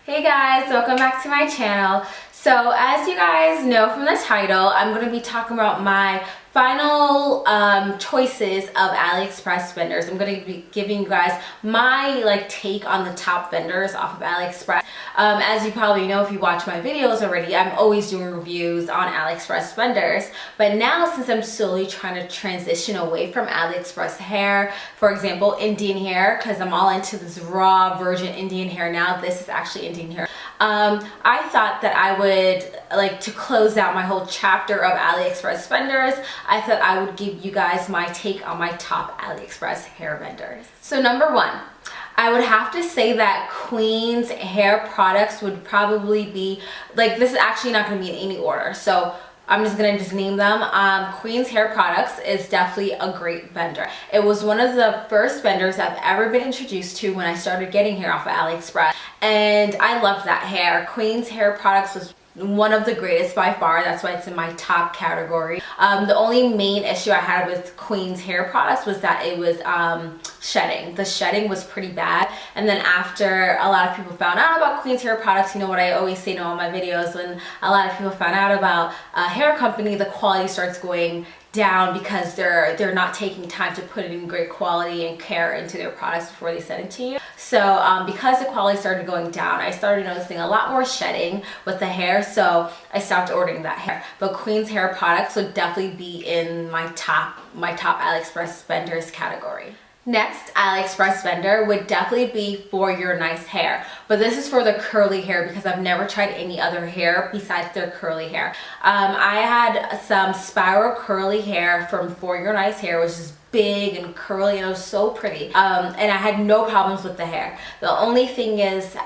Hey guys, welcome back to my channel. So as you guys know from the title, I'm going to be talking about my final choices of AliExpress vendors. I'm going to be giving you guys my take on the top vendors off of AliExpress. As you probably know if you watch my videos already, I'm always doing reviews on AliExpress vendors. But now since I'm slowly trying to transition away from AliExpress hair, for example, Indian hair, because I'm all into this raw virgin Indian hair now. This is actually Indian hair. I thought that I would to close out my whole chapter of AliExpress vendors. I thought I would give you guys my take on my top AliExpress hair vendors. So number one, I would have to say that Queen's hair products would probably be, this is actually not going to be in any order. So I'm just going to name them. Queen's Hair Products is definitely a great vendor. It was one of the first vendors I've ever been introduced to when I started getting hair off of AliExpress. And I loved that hair. Queen's Hair Products was one of the greatest by far. That's why it's in my top category. The only main issue I had with Queen's Hair Products was that it was shedding. The shedding was pretty bad. And then after a lot of people found out about Queen's Hair Products, you know what I always say in all my videos, when a lot of people found out about a hair company, the quality starts going down because they're not taking time to put in great quality and care into their products before they send it to you. So because the quality started going down, I started noticing a lot more shedding with the hair, so I stopped ordering that hair. But Queen's Hair Products would definitely be in my top AliExpress vendors category. Next AliExpress vendor would definitely be For Your Nice Hair, but this is for the curly hair because I've never tried any other hair besides their curly hair. I had some spiral curly hair from For Your Nice Hair, which is big and curly, and it was so pretty, and I had no problems with the hair. The only thing is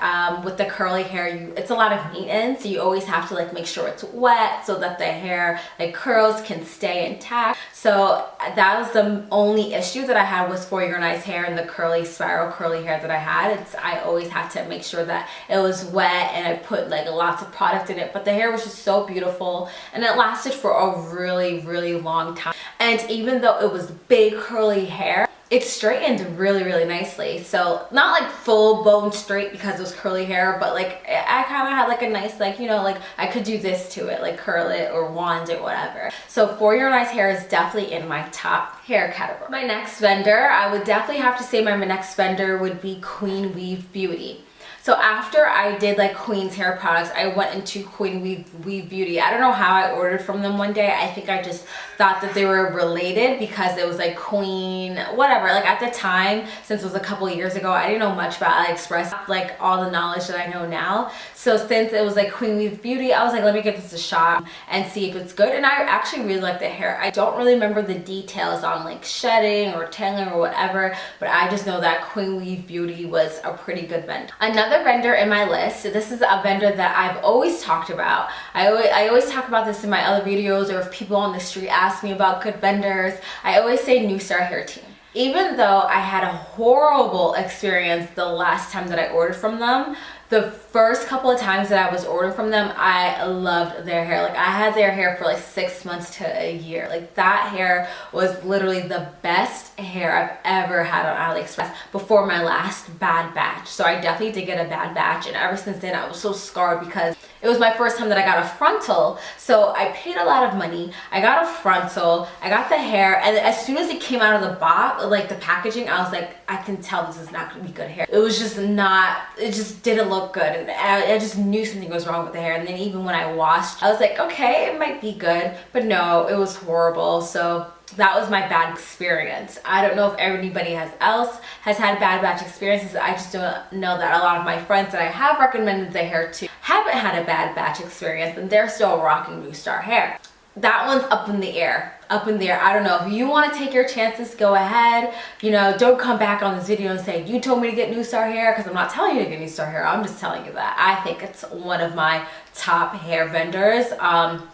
with the curly hair, it's a lot of maintenance. You always have to make sure it's wet so that the hair curls can stay intact. So that was the only issue that I had with For Your Nice Hair and the curly spiral curly hair that I had. I always had to make sure that it was wet, and I put lots of product in it, but the hair was just so beautiful and it lasted for a really long time. And even though it was big curly hair, it straightened really nicely. So not full bone straight because it was curly hair, but I kind of had a nice I could do this to it, curl it or wand it, whatever. So For Your Nice Hair is definitely in my top hair category. My next vendor, I would definitely have to say my next vendor would be Queen Weave Beauty. So after I did Queen's Hair Products, I went into Queen Weave Beauty. I don't know how I ordered from them one day. I think I just thought that they were related because it was Queen, whatever. At the time, since it was a couple of years ago, I didn't know much about AliExpress, all the knowledge that I know now. So since it was Queen Weave Beauty, I was let me give this a shot and see if it's good. And I actually really like the hair. I don't really remember the details on shedding or tangling or whatever, but I just know that Queen Weave Beauty was a pretty good vendor. Another vendor in my list, so this is a vendor that I've always talked about. I always talk about this in my other videos, or if people on the street ask me about good vendors, I always say New Star Hair Team. Even though I had a horrible experience the last time that I ordered from them, the first couple of times that I was ordering from them, I loved their hair. I had their hair for 6 months to a year. That hair was literally the best hair I've ever had on AliExpress before my last bad batch. So I definitely did get a bad batch, and ever since then I was so scarred because it was my first time that I got a frontal. So I paid a lot of money, I got a frontal, I got the hair, and as soon as it came out of the box, the packaging, I was I can tell this is not gonna be good hair. It was just not, it just didn't look good, and I just knew something was wrong with the hair. And then even when I washed, I was okay, it might be good, but no, it was horrible. So that was my bad experience. I don't know if anybody else has had bad batch experiences. I just don't know that a lot of my friends that I have recommended the hair to haven't had a bad batch experience, and they're still rocking New Star hair. That one's up in the air. I don't know. If you want to take your chances, go ahead. Don't come back on this video and say, you told me to get New Star hair, because I'm not telling you to get New Star hair. I'm just telling you that I think it's one of my top hair vendors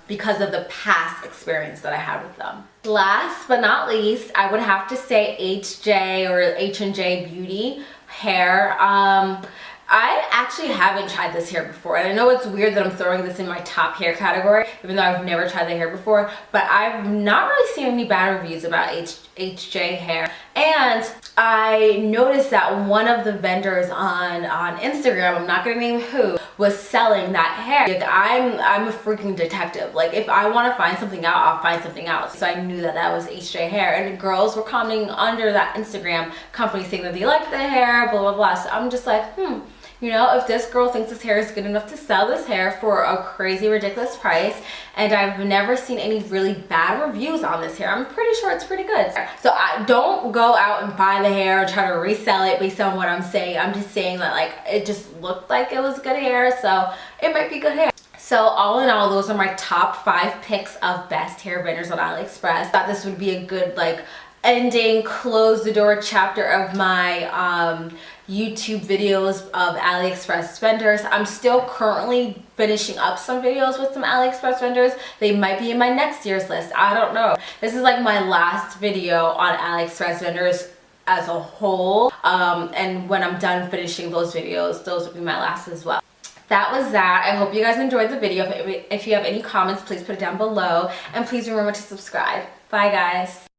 because of the past experience that I had with them. Last but not least, I would have to say HJ or H&J Beauty hair. I actually haven't tried this hair before, and I know it's weird that I'm throwing this in my top hair category, even though I've never tried the hair before, but I've not really seen any bad reviews about HJ hair. And And I noticed that one of the vendors on Instagram, I'm not gonna name who, was selling that hair. Like, I'm a freaking detective. Like, if I want to find something out, I'll find something out. So I knew that that was HJ hair, and girls were commenting under that Instagram company saying that they liked the hair, blah blah blah. So I'm just like, you know, if this girl thinks this hair is good enough to sell this hair for a crazy ridiculous price, and I've never seen any really bad reviews on this hair, I'm pretty sure it's pretty good. So I don't go out and buy the hair and try to resell it based on what I'm saying. I'm just saying that, like, it just looked like it was good hair, so it might be good hair. So all in all, those are my top 5 picks of best hair vendors on AliExpress. I thought this would be a good, like, ending, close the door chapter of my YouTube videos of AliExpress vendors. I'm still currently finishing up some videos with some AliExpress vendors. They might be in my next year's list. I don't know. This is like my last video on AliExpress vendors as a whole. And when I'm done finishing those videos, those will be my last as well. That was that. I hope you guys enjoyed the video. If you have any comments, please put it down below. And please remember to subscribe. Bye, guys.